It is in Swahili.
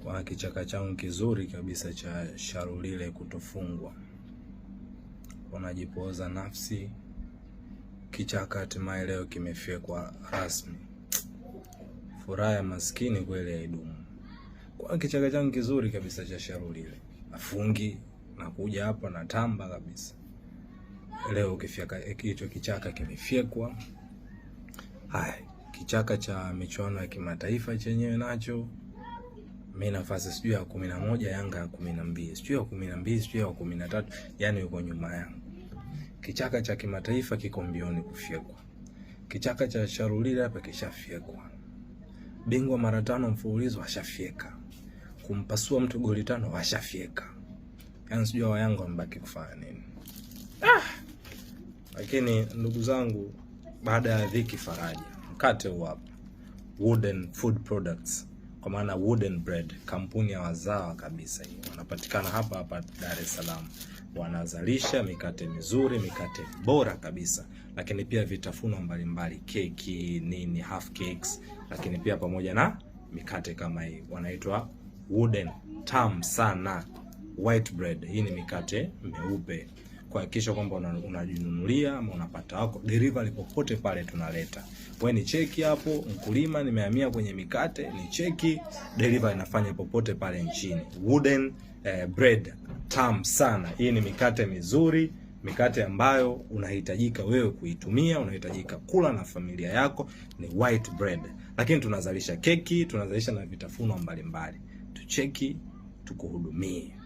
Kwa kichaka changu kizuri kabisa cha Sharulile kutofungwa, unajipoza nafsi. Kichaka hatimaye leo kimefyekwa rasmi. Furaha ya maskini kweli haidumu. Kwa kichaka changu kizuri kabisa cha Sharulile, afungi na kuja hapa na tamba kabisa. Leo hicho kichaka kimefyekwa. Haya, kichaka cha michuano ya kimataifa chenyewe nacho mimi nafasi sijui ya 11, Yanga ya 12, sijui ya 12, sijui ya 13, yani yuko nyuma yangu. Kichaka cha kimataifa kiko mbioni kufyekwa. Kichaka cha Sharulile hapa kishafyekwa. Bingwa mara 5 mfululizo washafyeka. Kumpasua mtu goli 5 washafyeka. Yani sijui wa Yanga wambaki kufanya nini. Lakini ndugu zangu, baada ya dhiki faraja. Mkate huu hapa, Wooden Food Products, kwa maana Wooden Bread, kampuni ya wazawa kabisa hii. Wanapatikana hapa Dar es Salaam. Wanazalisha mikate mizuri, mikate bora kabisa, lakini pia vitafuno mbalimbali, keki, nini, half cakes, lakini pia pamoja na mikate kama hii. Wanaitwa Wooden, tamu sana, white bread. Hii ni mikate meupe. Kuhakikisha kwamba unajinunulia ama unapata wako delivery popote pale tunaleta. Wewe ni cheki hapo, mkulima nimehamia kwenye mikate, ni cheki, delivery inafanya popote pale nchini. Wooden bread, tamu sana. Hii ni mikate mizuri, mikate ambayo unahitajika wewe kuitumia, unahitajika kula na familia yako, ni white bread. Lakini tunazalisha keki, tunazalisha na vitafuno mbalimbali. Tucheki, tukuhudumie.